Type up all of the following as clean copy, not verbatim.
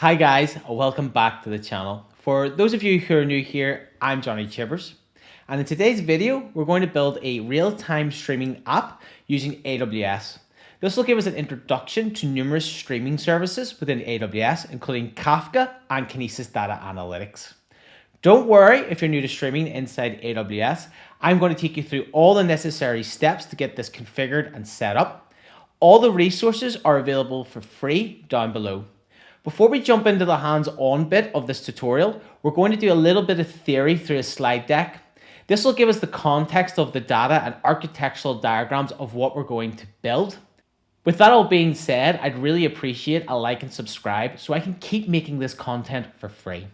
Hi guys, welcome back to the channel. For those of you who are new here, I'm Johnny Chivers. And in today's video, we're going to build a real-time streaming app using AWS. This will give us an introduction to numerous streaming services within AWS, including Kafka and Kinesis data analytics. Don't worry if you're new to streaming inside AWS. I'm going to take you through all the necessary steps to get this configured and set up. All the resources are available for free down below. Before we jump into the hands-on bit of this tutorial, we're going to do a little bit of theory through a slide deck. This will give us the context of the data and architectural diagrams of what we're going to build. With that all being said, I'd really appreciate a like and subscribe so I can keep making this content for free.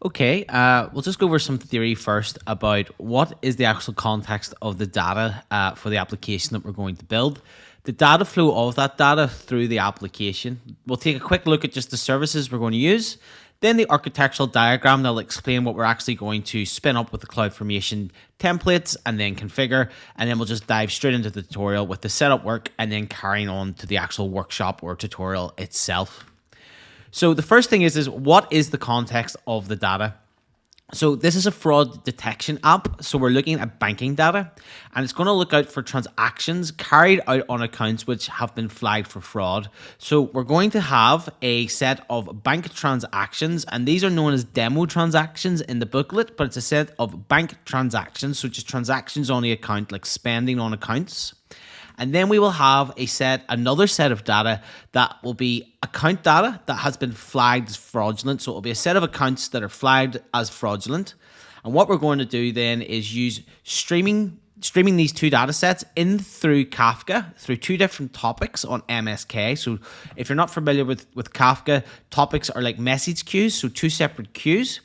Okay, we'll just go over some theory first about what is the actual context of the data for the application that we're going to build. The data flow of that data through the application. We'll take a quick look at just the services we're going to use, then the architectural diagram that'll explain what we're actually going to spin up with the CloudFormation templates and then configure, and then we'll just dive straight into the tutorial with the setup work and then carrying on to the actual workshop or tutorial itself. So the first thing is what is the context of the data? So this is a fraud detection app. So we're looking at banking data, and it's going to look out for transactions carried out on accounts which have been flagged for fraud. So we're going to have a set of bank transactions, and these are known as demo transactions in the booklet, but it's a set of bank transactions, so just transactions on the account, like spending on accounts. And then we will have another set of data that will be account data that has been flagged as fraudulent. So it will be a set of accounts that are flagged as fraudulent. And what we're going to do then is use streaming these two data sets in through Kafka through two different topics on MSK. So if you're not familiar with Kafka, topics are like message queues, so two separate queues.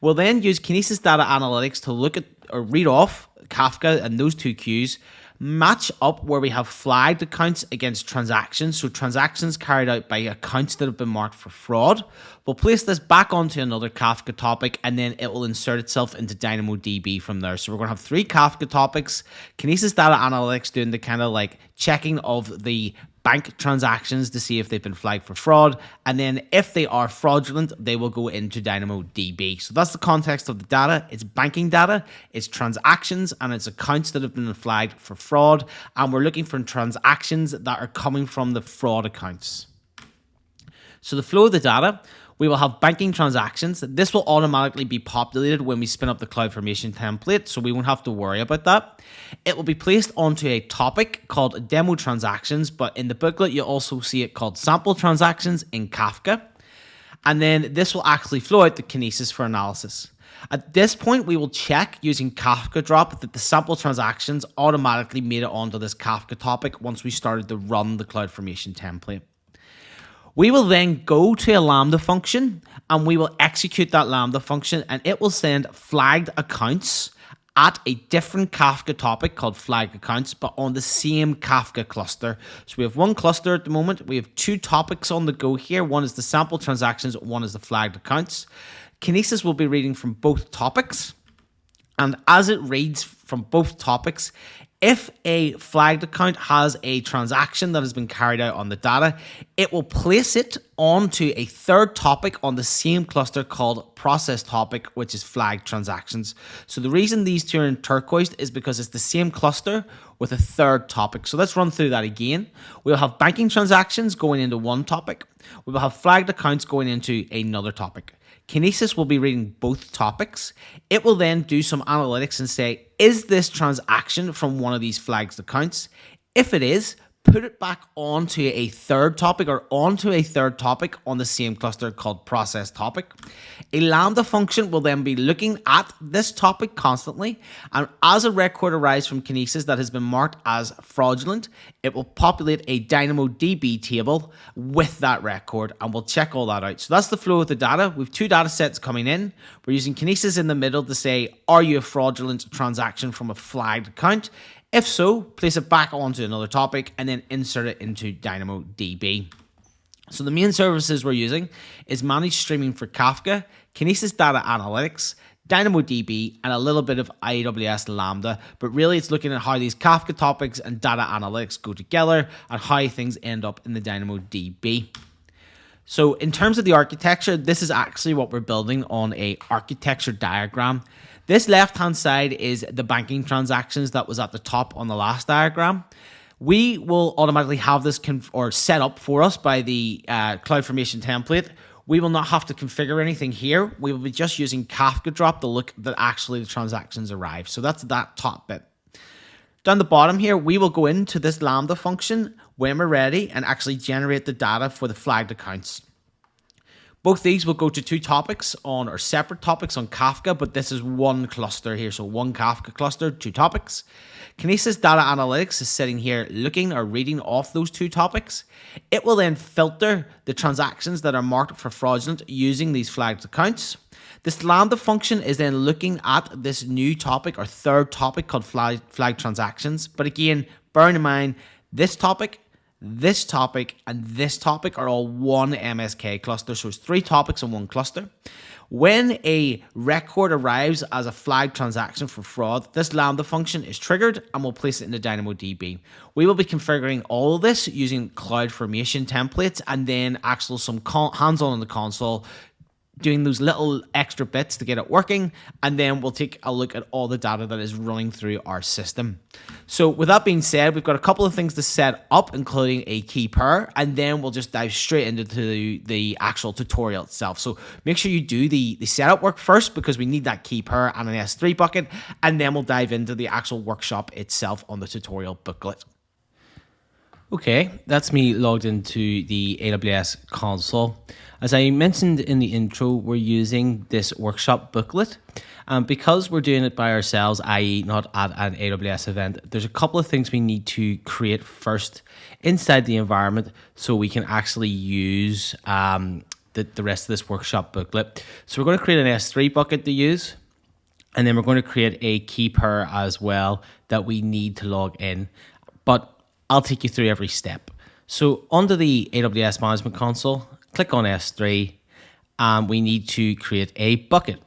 We'll then use Kinesis data analytics to look at or read off Kafka and those two queues, match up where we have flagged accounts against transactions, so transactions carried out by accounts that have been marked for fraud. We'll place this back onto another Kafka topic, and then it will insert itself into DynamoDB from there. So we're going to have three Kafka topics, Kinesis data analytics doing the kind of like checking of the bank transactions to see if they've been flagged for fraud, and then if they are fraudulent, they will go into DynamoDB. So that's the context of the data. It's banking data, it's transactions, and it's accounts that have been flagged for fraud, and we're looking for transactions that are coming from the fraud accounts. So the flow of the data, we will have banking transactions. This will automatically be populated when we spin up the CloudFormation template, so we won't have to worry about that. It will be placed onto a topic called demo transactions, but in the booklet, you'll also see it called sample transactions in Kafka. And then this will actually flow out to Kinesis for analysis. At this point, we will check using Kafka drop that the sample transactions automatically made it onto this Kafka topic once we started to run the CloudFormation template. We will then go to a lambda function and we will execute that lambda function, and it will send flagged accounts at a different Kafka topic called flagged accounts, but on the same Kafka cluster. So we have one cluster at the moment. We have two topics on the go here. One is the sample transactions, one is the flagged accounts. Kinesis will be reading from both topics. And as it reads from both topics, if a flagged account has a transaction that has been carried out on the data, it will place it onto a third topic on the same cluster called process topic, which is flagged transactions. So the reason these two are in turquoise is because it's the same cluster with a third topic. So let's run through that again. We'll have banking transactions going into one topic. We will have flagged accounts going into another topic. Kinesis will be reading both topics. It will then do some analytics and say, is this transaction from one of these flagged accounts? If it is, put it back onto a third topic or onto a third topic on the same cluster called process topic. A lambda function will then be looking at this topic constantly, and as a record arrives from Kinesis that has been marked as fraudulent, it will populate a DynamoDB table with that record, and we'll check all that out. So that's the flow of the data. We have two data sets coming in. We're using Kinesis in the middle to say, are you a fraudulent transaction from a flagged account? If so, place it back onto another topic and then insert it into DynamoDB. So the main services we're using is managed streaming for Kafka, Kinesis data analytics, DynamoDB, and a little bit of AWS Lambda. But really, it's looking at how these Kafka topics and data analytics go together and how things end up in the DynamoDB. So in terms of the architecture, this is actually what we're building on a architecture diagram. This left-hand side is the banking transactions that was at the top on the last diagram. We will automatically have this set up for us by the CloudFormation template. We will not have to configure anything here. We will be just using Kafka drop to look that actually the transactions arrive. So that's that top bit. Down the bottom here, we will go into this lambda function when we're ready and actually generate the data for the flagged accounts. Both these will go to two topics on, or separate topics on Kafka, but this is one cluster here. So one Kafka cluster, two topics. Kinesis Data Analytics is sitting here looking or reading off those two topics. It will then filter the transactions that are marked for fraudulent using these flagged accounts. This lambda function is then looking at this new topic or third topic called flagged transactions. But again, bearing in mind, this topic, and this topic are all one MSK cluster. So it's three topics in one cluster. When a record arrives as a flagged transaction for fraud, this lambda function is triggered and we'll place it in the DynamoDB. We will be configuring all of this using CloudFormation templates and then actually some hands-on in the console, doing those little extra bits to get it working, and then we'll take a look at all the data that is running through our system. So with that being said, we've got a couple of things to set up, including a key pair, and then we'll just dive straight into the actual tutorial itself. So make sure you do the setup work first, because we need that key pair and an S3 bucket, and then we'll dive into the actual workshop itself on the tutorial booklet. Okay, that's me logged into the AWS Console. As I mentioned in the intro, we're using this workshop booklet. Because we're doing it by ourselves, i.e. not at an AWS event, there's a couple of things we need to create first inside the environment so we can actually use the rest of this workshop booklet. So we're going to create an S3 bucket to use, and then we're going to create a key pair as well that we need to log in. But I'll take you through every step. So under the AWS Management Console, click on S3, and we need to create a bucket.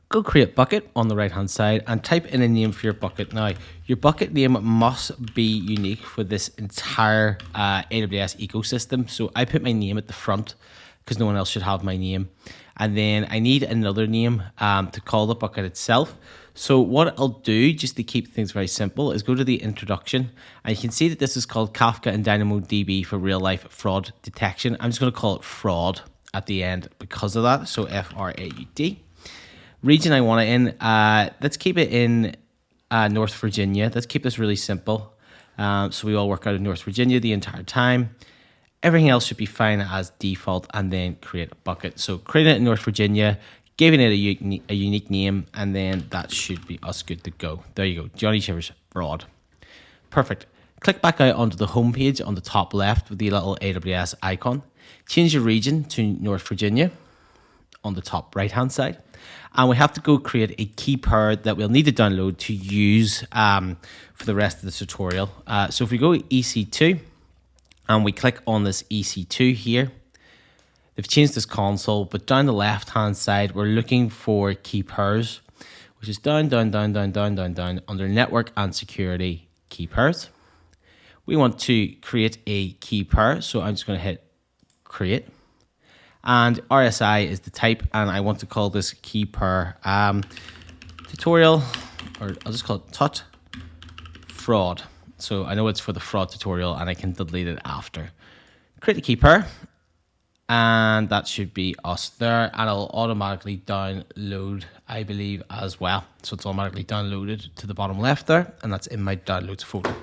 Go create bucket on the right hand side and type in a name for your bucket. Now, your bucket name must be unique for this entire AWS ecosystem. So I put my name at the front because no one else should have my name. And then I need another name to call the bucket itself. So what I'll do, just to keep things very simple, is go to the introduction, and you can see that this is called Kafka and DynamoDB for real life fraud detection. I'm just going to call it fraud at the end because of that. So FRAUD. Region I want it in, let's keep it in North Virginia. Let's keep this really simple. So we all work out of North Virginia the entire time. Everything else should be fine as default, and then create a bucket. So create it in North Virginia, giving it a unique name, and then that should be us good to go. There you go, Johnny Chivers fraud. Perfect. Click back out onto the home page on the top left with the little AWS icon. Change your region to North Virginia on the top right hand side. And we have to go create a key pair that we'll need to download to use for the rest of the tutorial. So if we go EC2 and we click on this EC2 here, they've changed this console, but down the left hand side, we're looking for key pairs, which is down under network and security key pairs. We want to create a key pair, so I'm just going to hit create. And RSI is the type, and I want to call this key pair tutorial, or I'll just call it tut fraud. So I know it's for the fraud tutorial, and I can delete it after. Create a key pair, and that should be us there, and it'll automatically download, I believe, as well. So it's automatically downloaded to the bottom left there, and that's in my downloads folder.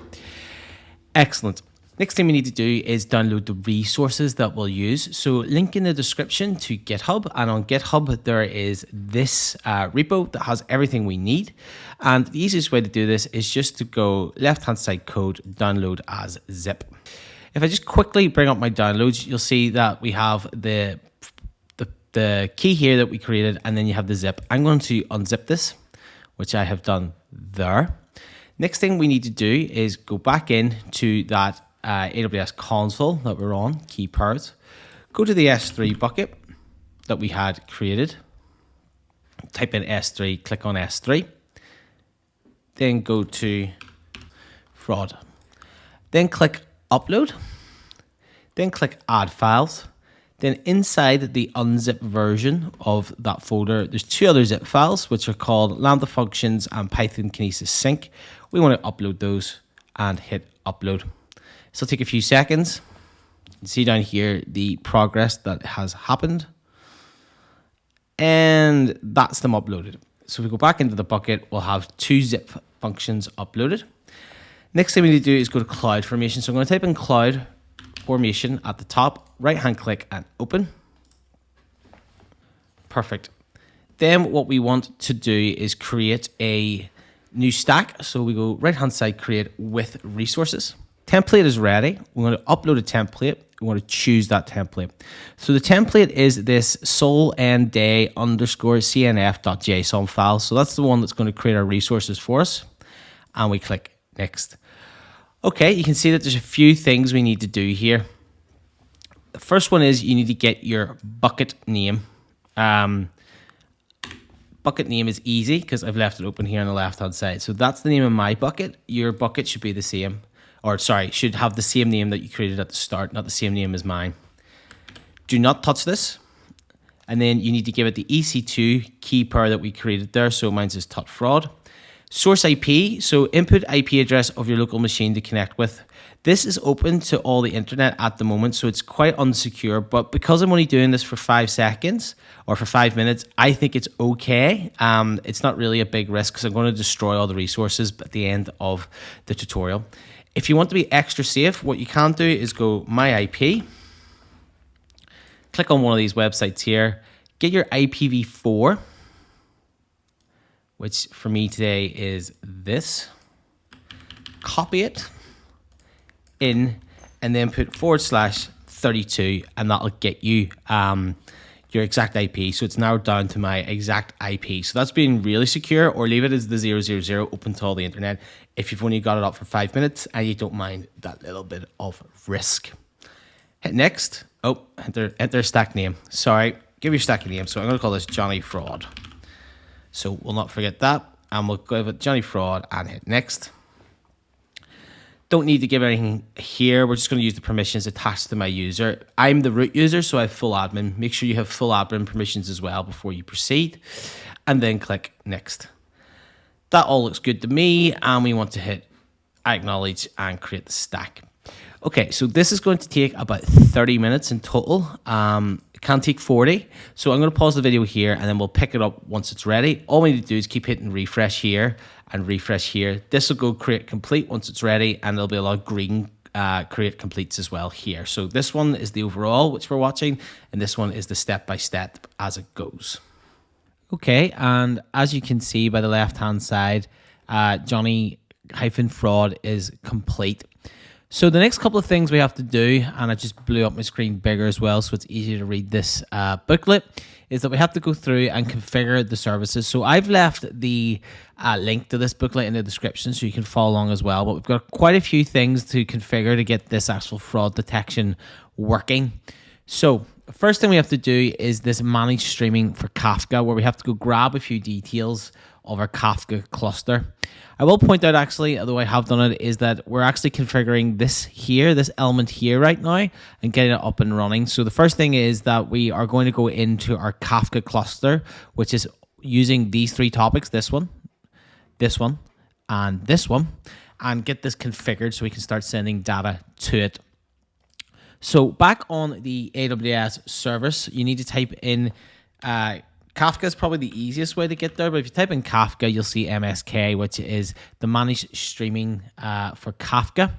Excellent. Next thing we need to do is download the resources that we'll use. So link in the description to GitHub, and on GitHub there is this repo that has everything we need. And the easiest way to do this is just to go left-hand side code, download as zip. If I just quickly bring up my downloads, you'll see that we have the key here that we created, and then you have the zip. I'm going to unzip this, which I have done there. Next thing we need to do is go back in to that AWS console that we're on, key pairs. Go to the S3 bucket that we had created. Type in S3, click on S3. Then go to fraud. Then click upload. Then click add files. Then inside the unzip version of that folder, there's two other zip files, which are called lambda functions and Python Kinesis sync. We want to upload those and hit upload. This will take a few seconds. You can see down here the progress that has happened. And that's them uploaded. So if we go back into the bucket, we'll have two zip functions uploaded. Next thing we need to do is go to Cloud Formation. So I'm going to type in Cloud Formation at the top, right-hand click and open. Perfect. Then what we want to do is create a new stack. So we go right-hand side, create with resources. Template is ready. We want to upload a template. We want to choose that template. So the template is this sol_day_cnf.json file. So that's the one that's going to create our resources for us. And we click next. Okay, you can see that there's a few things we need to do here. The first one is you need to get your bucket name. Bucket name is easy because I've left it open here on the left-hand side. So that's the name of my bucket. Your bucket should be the same. Or sorry, should have the same name that you created at the start, not the same name as mine. Do not touch this. And then you need to give it the EC2 key pair that we created there. So mine is tut fraud. Source IP, so input IP address of your local machine to connect with. This is open to all the internet at the moment, so it's quite unsecure, but because I'm only doing this for 5 seconds or for 5 minutes, I think it's okay. It's not really a big risk because I'm going to destroy all the resources at the end of the tutorial. If you want to be extra safe, what you can do is go My IP, click on one of these websites here, get your IPv4, which for me today is this. Copy it in and then put /32 and that'll get you your exact IP. So it's narrowed down to my exact IP. So that's being really secure, or leave it as the 000 open to all the internet if you've only got it up for 5 minutes and you don't mind that little bit of risk. Hit next. Oh, enter stack name. Sorry, give your stack a name. So I'm going to call this Johnny Fraud. So we'll not forget that, and we'll go with Johnny Fraud and hit next. Don't need to give anything here. We're just going to use the permissions attached to my user. I'm the root user, so I have full admin. Make sure you have full admin permissions as well before you proceed, and then click next. That all looks good to me, and we want to hit acknowledge and create the stack. Okay, so this is going to take about 30 minutes in total. It can take 40. So I'm going to pause the video here and then we'll pick it up once it's ready. All we need to do is keep hitting refresh here and refresh here. This will go create complete once it's ready, and there'll be a lot of green create completes as well here. So this one is the overall, which we're watching, and this one is the step-by-step as it goes. Okay, and as you can see by the left-hand side, Johnny-fraud is complete. So the next couple of things we have to do, and I just blew up my screen bigger as well so it's easier to read this booklet, is that we have to go through and configure the services. So I've left the link to this booklet in the description so you can follow along as well. But we've got quite a few things to configure to get this actual fraud detection working. So the first thing we have to do is this managed streaming for Kafka, where we have to go grab a few details of our Kafka cluster. I will point out, actually, although I have done it, is that we're actually configuring this here, this element here right now, and getting it up and running. So the first thing is that we are going to go into our Kafka cluster, which is using these three topics, this one, and this one, and get this configured so we can start sending data to it. So back on the AWS service, you need to type in Kafka is probably the easiest way to get there, but if you type in Kafka, you'll see MSK, which is the managed streaming for Kafka.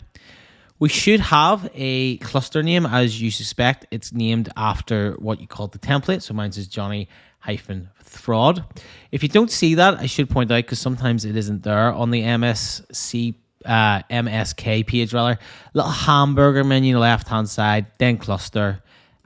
We should have a cluster name, as you suspect. It's named after what you call the template. So mine is Johnny-fraud. If you don't see that, I should point out, because sometimes it isn't there on the MSK page, rather. Little hamburger menu on the left-hand side, then cluster,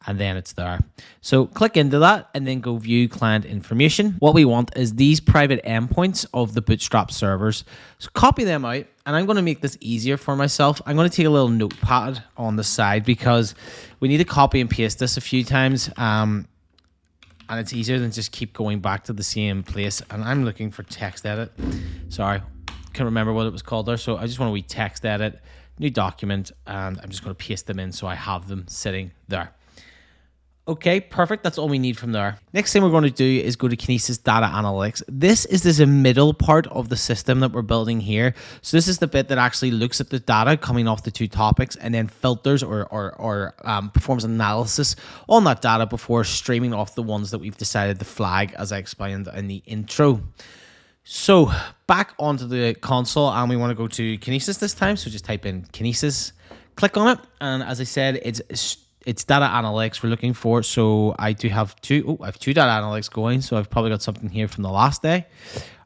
and then it's there. So click into that and then go view client information. What we want is these private endpoints of the Bootstrap servers. So copy them out, and I'm going to make this easier for myself. I'm going to take a little notepad on the side because we need to copy and paste this a few times. And it's easier than just keep going back to the same place. And I'm looking for text edit. Sorry, can't remember what it was called there. So I just want to text edit, new document, and I'm just going to paste them in so I have them sitting there. Okay, perfect. That's all we need from there. Next thing we're going to do is go to Kinesis Data Analytics. This is the middle part of the system that we're building here. So this is the bit that actually looks at the data coming off the two topics and then filters or performs analysis on that data before streaming off the ones that we've decided to flag, as I explained in the intro. So back onto the console, and we want to go to Kinesis this time. So just type in Kinesis, click on it, and as I said, it's data analytics we're looking for. So I do have I have two data analytics going. So I've probably got something here from the last day.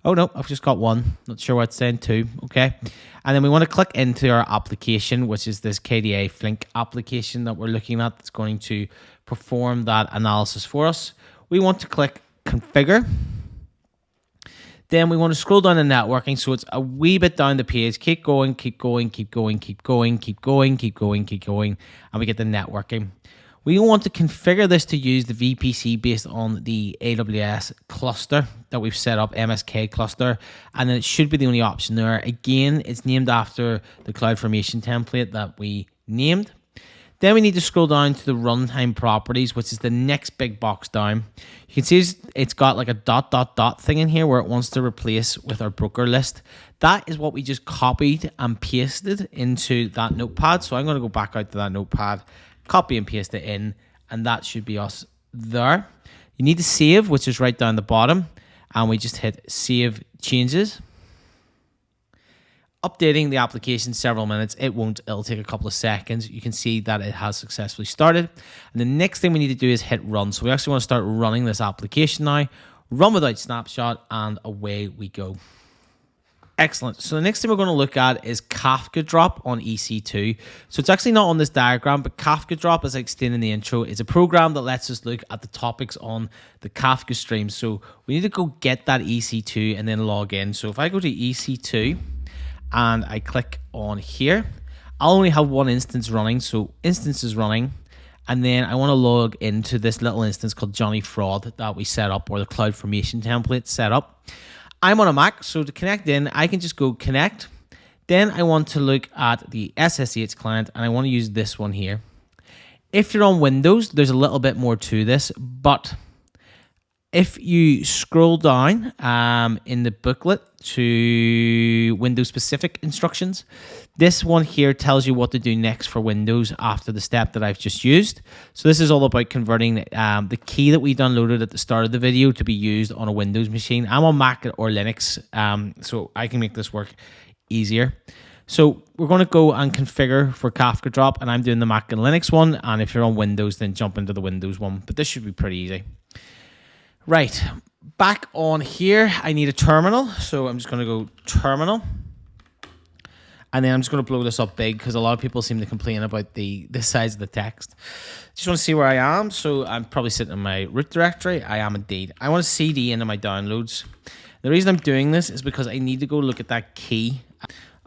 Oh no, I've just got one. Not sure what it's saying, two. Okay. And then we want to click into our application, which is this KDA Flink application that we're looking at. That's going to perform that analysis for us. We want to click configure. Then we want to scroll down to networking. So it's a wee bit down the page. Keep going, keep going, keep going, keep going, keep going, keep going, keep going. And we get the networking. We want to configure this to use the VPC based on the AWS cluster that we've set up, MSK cluster. And then it should be the only option there. Again, it's named after the CloudFormation template that we named. Then we need to scroll down to the runtime properties, which is the next big box down. You can see it's got like a ... thing in here where it wants to replace with our broker list. That is what we just copied and pasted into that notepad. So I'm going to go back out to that notepad, copy and paste it in, and that should be us there. You need to save, which is right down the bottom, and we just hit save changes. Updating the application several minutes. It'll take a couple of seconds. You can see that it has successfully started. And the next thing we need to do is hit run. So we actually want to start running this application now. Run without snapshot, and away we go. Excellent. So the next thing we're going to look at is Kafka drop on EC2. So it's actually not on this diagram, but Kafka drop, as I explained in the intro, is a program that lets us look at the topics on the Kafka stream. So we need to go get that EC2 and then log in. So if I go to EC2, and I click on here, I'll only have one instance running. So instance is running. And then I want to log into this little instance called Johnny Fraud that we set up, or the CloudFormation template set up. I'm on a Mac, so to connect in, I can just go connect. Then I want to look at the SSH client, and I want to use this one here. If you're on Windows, there's a little bit more to this, but if you scroll down in the booklet to Windows specific instructions, this one here tells you what to do next for Windows after the step that I've just used. So this is all about converting the key that we downloaded at the start of the video to be used on a Windows machine. I'm on Mac or Linux, so I can make this work easier. So we're going to go and configure for Kafka drop, and I'm doing the Mac and Linux one. And if you're on Windows, then jump into the Windows one. But this should be pretty easy. Right, back on here, I need a terminal. So I'm just going to go terminal. And then I'm just going to blow this up big because a lot of people seem to complain about the size of the text. Just want to see where I am. So I'm probably sitting in my root directory. I am indeed. I want to CD into my downloads. The reason I'm doing this is because I need to go look at that key.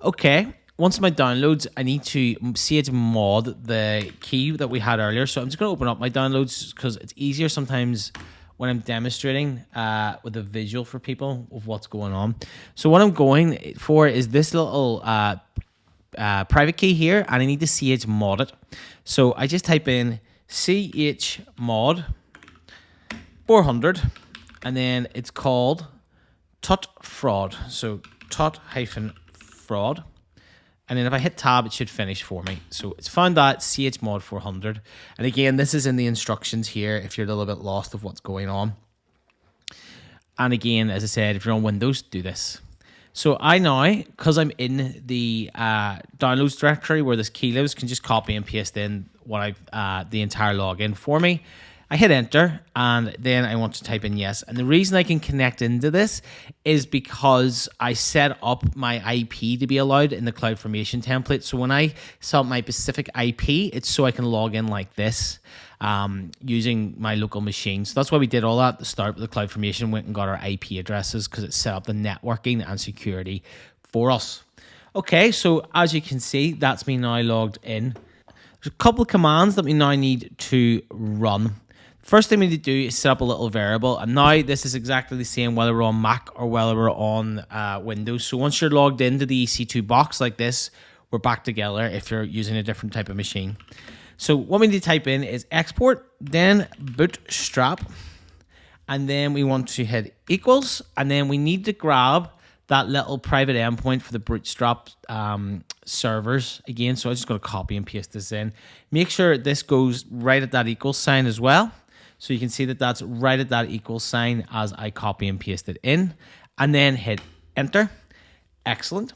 Okay, once my downloads, I need to chmod the key that we had earlier. So I'm just going to open up my downloads because it's easier sometimes when I'm demonstrating with a visual for people of what's going on. So what I'm going for is this little private key here, and I need to chmod it. So I just type in chmod 400, and then it's called tut fraud. So tut-fraud. And then if I hit tab, it should finish for me. So it's found that chmod 400. And again, this is in the instructions here if you're a little bit lost of what's going on. And again, as I said, if you're on Windows, do this. So I now, because I'm in the downloads directory where this key lives, can just copy and paste in what I've the entire login for me. I hit enter, and then I want to type in yes. And the reason I can connect into this is because I set up my IP to be allowed in the CloudFormation template. So when I set up my specific IP, it's so I can log in like this using my local machine. So that's why we did all that at the start with the CloudFormation, went and got our IP addresses because it set up the networking and security for us. Okay, so as you can see, that's me now logged in. There's a couple of commands that we now need to run. First thing we need to do is set up a little variable, and now this is exactly the same whether we're on Mac or whether we're on Windows. So once you're logged into the EC2 box like this, we're back together if you're using a different type of machine. So what we need to type in is export, then bootstrap, and then we want to hit equals, and then we need to grab that little private endpoint for the bootstrap servers again. So I'm just going to copy and paste this in. Make sure this goes right at that equals sign as well. So you can see that that's right at that equals sign as I copy and paste it in, and then hit enter. Excellent.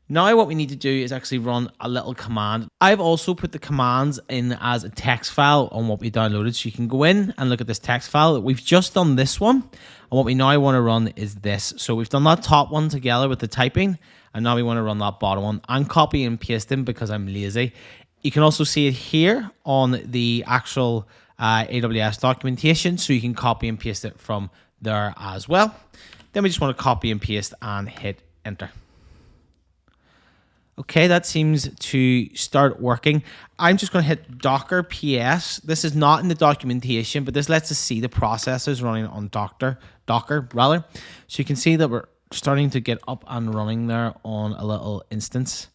Now what we need to do is actually run a little command. I've also put the commands in as a text file on what we downloaded. So you can go in and look at this text file. We've just done this one. And what we now want to run is this. So we've done that top one together with the typing. And now we want to run that bottom one. I'm copying and pasting because I'm lazy. You can also see it here on the actual AWS documentation. So you can copy and paste it from there as well. Then we just want to copy and paste and hit enter. Okay, that seems to start working. I'm just going to hit Docker PS. This is not in the documentation, but this lets us see the processes running on Docker rather. So you can see that we're starting to get up and running there on a little instance.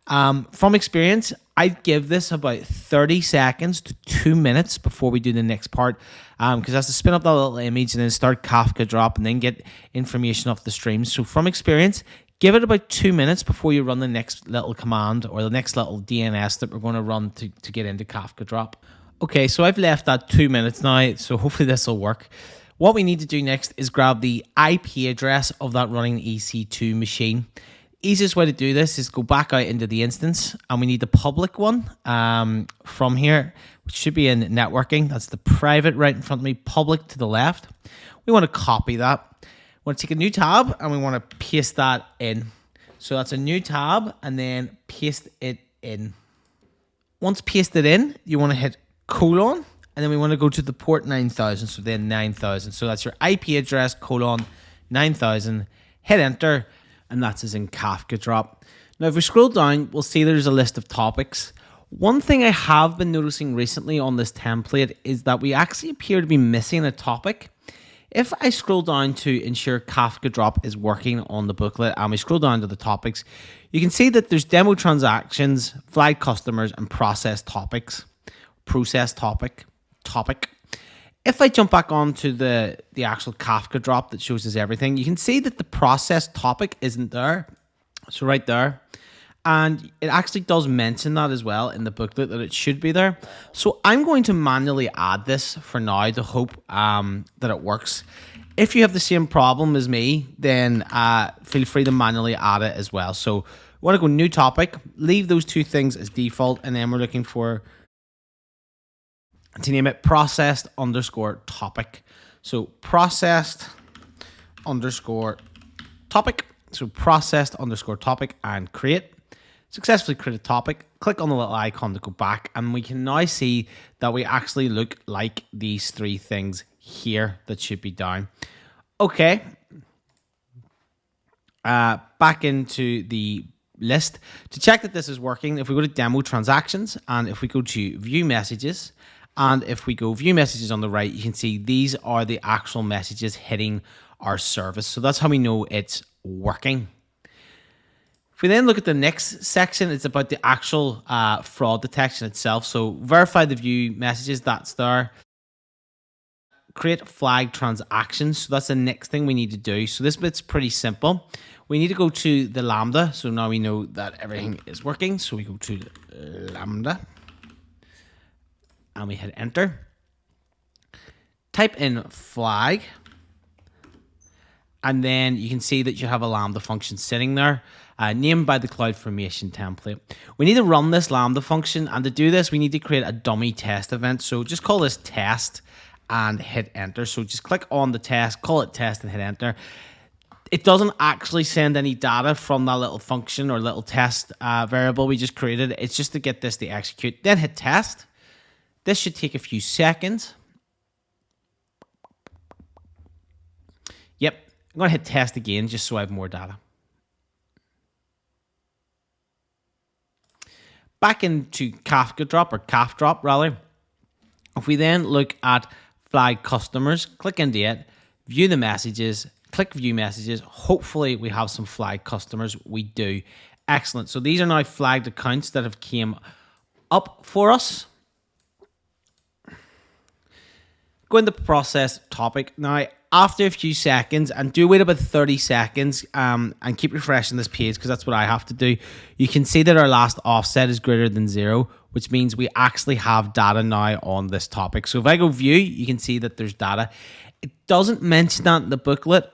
From experience, I'd give this about 30 seconds to 2 minutes before we do the next part, because it has to spin up that little image and then start Kafka drop and then get information off the stream. So from experience, give it about 2 minutes before you run the next little command or the next little DNS that we're going to run to get into Kafka drop. Okay, so I've left that 2 minutes now, so hopefully this will work. What we need to do next is grab the IP address of that running EC2 machine. Easiest way to do this is go back out into the instance, and we need the public one from here, which should be in networking. That's the private right in front of me, public to the left. We want to copy that. We want to take a new tab and we want to paste that in. So that's a new tab and then paste it in. Once pasted in, you want to hit colon, and then we want to go to the port 9000. So then 9000. So that's your IP address, colon 9000. Hit enter. And that's as in Kafka drop. Now, if we scroll down, we'll see there's a list of topics. One thing I have been noticing recently on this template is that we actually appear to be missing a topic. If I scroll down to ensure Kafka drop is working on the booklet, and we scroll down to the topics, you can see that there's demo transactions, flag customers, and process topics. Process topic. If I jump back onto the actual Kafka drop that shows us everything, you can see that the process topic isn't there. So right there. And it actually does mention that as well in the booklet that it should be there. So I'm going to manually add this for now to hope that it works. If you have the same problem as me, then feel free to manually add it as well. So we want to go new topic, leave those two things as default, and then we're looking for, to name it, processed underscore topic. So processed underscore topic. So processed underscore topic and create. Successfully create a topic. Click on the little icon to go back, and we can now see that we actually look like these three things here that should be down. Okay. Back into the list. To check that this is working, if we go to demo transactions, and if we go to view messages, and if we go view messages on the right, you can see these are the actual messages hitting our service. So that's how we know it's working. If we then look at the next section, it's about the actual fraud detection itself. So verify the view messages, that's there. Create flag transactions. So that's the next thing we need to do. So this bit's pretty simple. We need to go to the lambda. So now we know that everything is working. So we go to lambda and we hit enter. Type in flag. And then you can see that you have a lambda function sitting there, named by the CloudFormation template. We need to run this lambda function, and to do this, we need to create a dummy test event. So just call this test and hit enter. So just click on the test, call it test, and hit enter. It doesn't actually send any data from that little function or little test variable we just created. It's just to get this to execute. Then hit test. This should take a few seconds. Yep. I'm going to hit test again just so I have more data. Back into Kafka drop, or Kaf drop rather. If we then look at flag customers, click into it, view the messages, click view messages. Hopefully we have some flag customers. We do. Excellent. So these are now flagged accounts that have came up for us. Go into process topic. Now, after a few seconds, and do wait about 30 seconds and keep refreshing this page because that's what I have to do, you can see that our last offset is greater than 0, which means we actually have data now on this topic. So if I go view, you can see that there's data. It doesn't mention that in the booklet,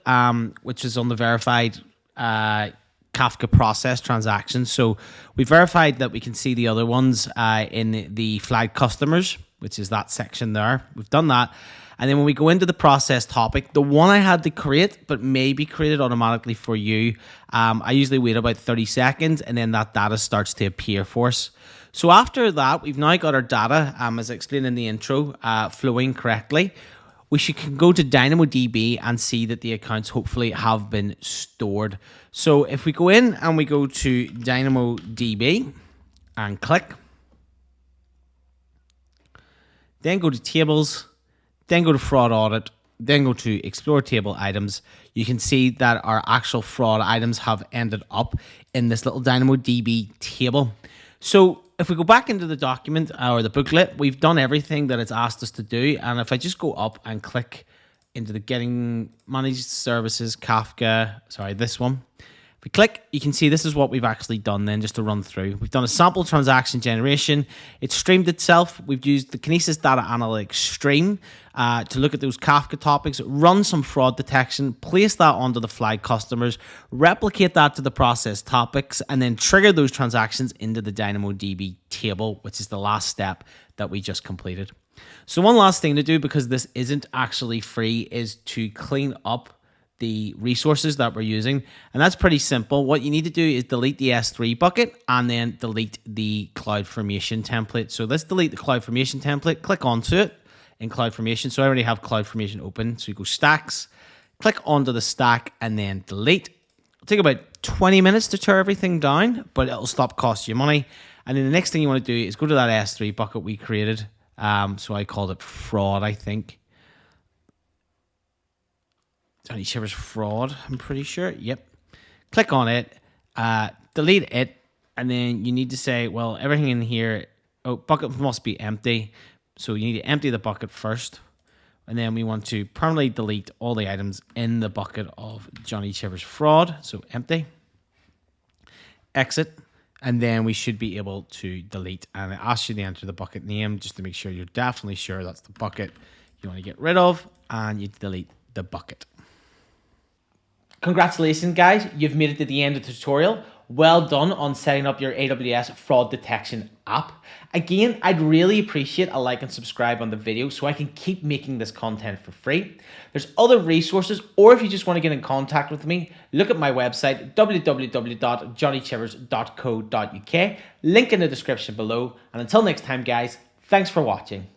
which is on the verified Kafka process transactions. So we verified that we can see the other ones in the flagged customers, which is that section there. We've done that. And then when we go into the process topic, the one I had to create, but may be created automatically for you, I usually wait about 30 seconds and then that data starts to appear for us. So after that, we've now got our data, as I explained in the intro, flowing correctly. We can go to DynamoDB and see that the accounts hopefully have been stored. So if we go in and we go to DynamoDB and click, then go to tables, then go to fraud audit, then go to explore table items, you can see that our actual fraud items have ended up in this little DynamoDB table. So if we go back into the document or the booklet, we've done everything that it's asked us to do. And if I just go up and click into the getting managed services, Kafka, sorry, this one. If we click, you can see this is what we've actually done then, just to run through. We've done a sample transaction generation. It streamed itself. We've used the Kinesis data analytic stream to look at those Kafka topics, run some fraud detection, place that onto the flagged customers, replicate that to the process topics, and then trigger those transactions into the DynamoDB table, which is the last step that we just completed. So one last thing to do, because this isn't actually free, is to clean up the resources that we're using, and that's pretty simple. What you need to do is delete the S3 bucket and then delete the CloudFormation template. So let's delete the CloudFormation template, click onto it in CloudFormation. So I already have CloudFormation open. So you go stacks, click onto the stack and then delete. It'll take about 20 minutes to tear everything down, but it'll stop costing you money. And then the next thing you want to do is go to that S3 bucket we created. So I called it fraud, I think. Johnny Shivers fraud, I'm pretty sure. Yep. Click on it, delete it, and then you need to say, well, everything in here, bucket must be empty. So you need to empty the bucket first. And then we want to permanently delete all the items in the bucket of Johnny Shivers fraud. So empty. Exit. And then we should be able to delete. And it asks you to enter the bucket name just to make sure you're definitely sure that's the bucket you want to get rid of. And you delete the bucket. Congratulations, guys. You've made it to the end of the tutorial. Well done on setting up your AWS fraud detection app. Again, I'd really appreciate a like and subscribe on the video so I can keep making this content for free. There's other resources, or if you just want to get in contact with me, look at my website, www.johnnychivers.co.uk. Link in the description below. And until next time, guys, thanks for watching.